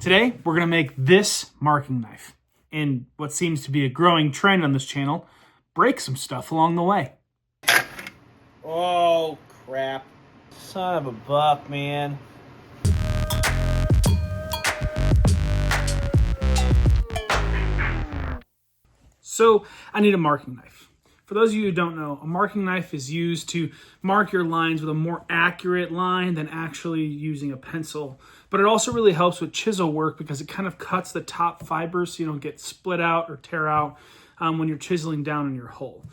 Today, we're gonna make this marking knife. And what seems to be a growing trend on this channel, break some stuff along the way. Oh, crap. Son of a buck, man. So, I need a marking knife. For those of you who don't know, a marking knife is used to mark your lines with a more accurate line than actually using a pencil. But it also really helps with chisel work because it kind of cuts the top fibers so you don't get split out or tear out when you're chiseling down in your hole.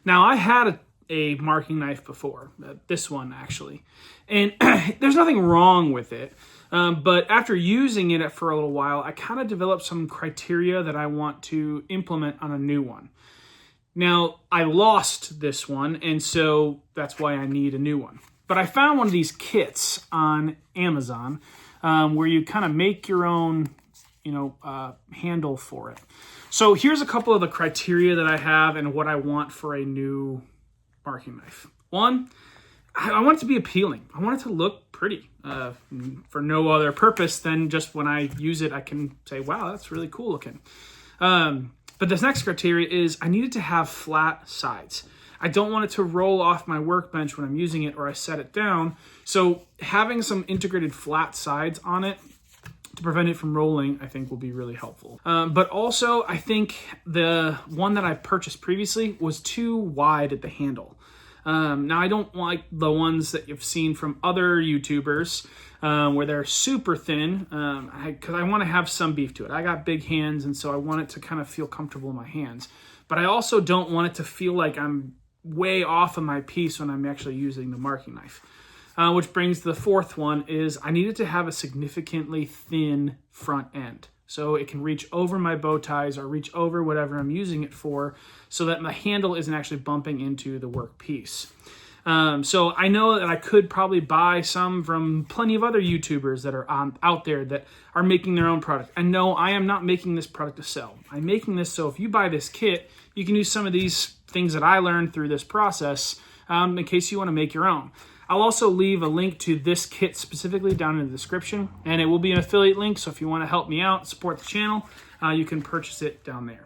Now, I had a marking knife before, this one actually, and there's nothing wrong with it. But after using it for a little while, I kind of developed some criteria that I want to implement on a new one. Now, I lost this one, and so that's why I need a new one. But I found one of these kits on Amazon where you kind of make your own, handle for it. So here's a couple of the criteria that I have and what I want for a new marking knife. One, I want it to be appealing. I want it to look pretty for no other purpose than just when I use it, I can say, wow, that's really cool looking. But this next criteria is I need it to have flat sides. I don't want it to roll off my workbench when I'm using it or I set it down. So having some integrated flat sides on it to prevent it from rolling, I think will be really helpful. But also, I think the one that I purchased previously was too wide at the handle. Now, I don't like the ones that you've seen from other YouTubers where they're super thin because I want to have some beef to it. I got big hands, and so I want it to kind of feel comfortable in my hands. But I also don't want it to feel like I'm way off of my piece when I'm actually using the marking knife. Which brings to the fourth one is I need it to have a significantly thin front end. So it can reach over my bow ties or reach over whatever I'm using it for so that my handle isn't actually bumping into the work piece. So I know that I could probably buy some from plenty of other YouTubers that are out there that are making their own product. And no, I am not making this product to sell. I'm making this so if you buy this kit, you can use some of these things that I learned through this process in case you want to make your own. I'll also leave a link to this kit specifically down in the description, and it will be an affiliate link, so if you want to help me out, support the channel, you can purchase it down there.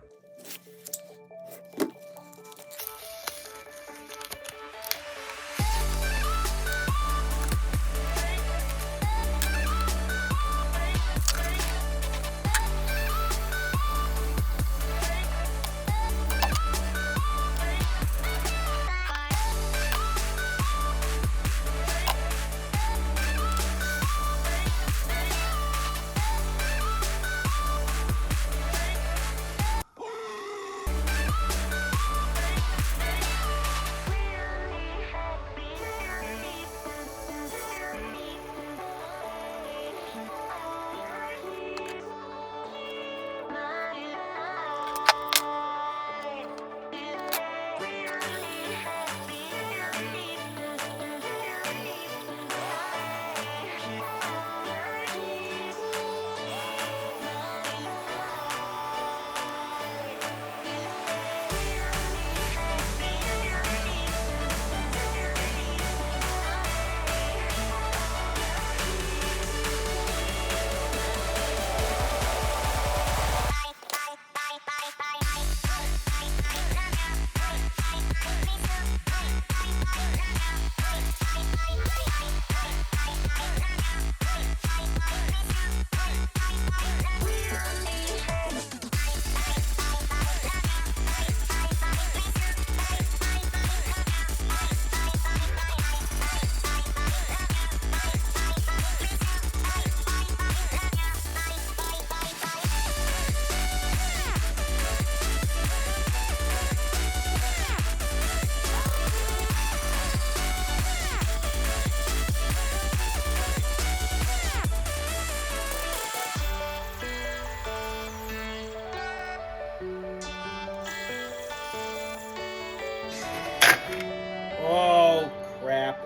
Oh, crap.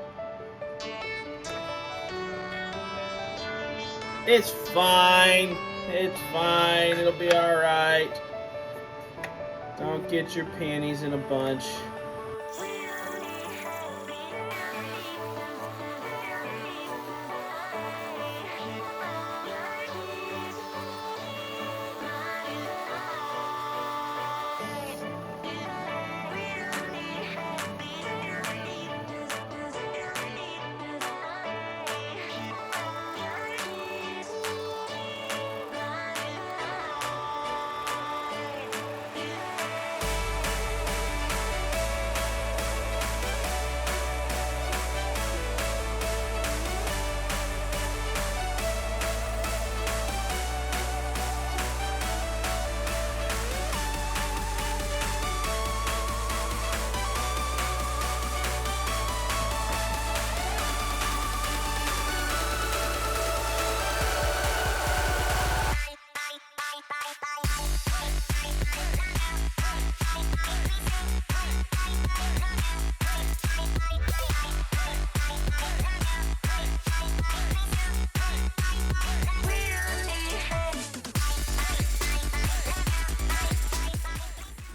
It's fine. It's fine. It'll be alright. Don't get your panties in a bunch.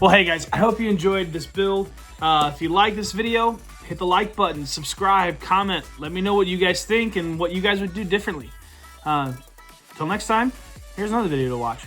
Well, hey guys, I hope you enjoyed this build. If you like this video, hit the like button, subscribe, comment. Let me know what you guys think and what you guys would do differently. Till next time, here's another video to watch.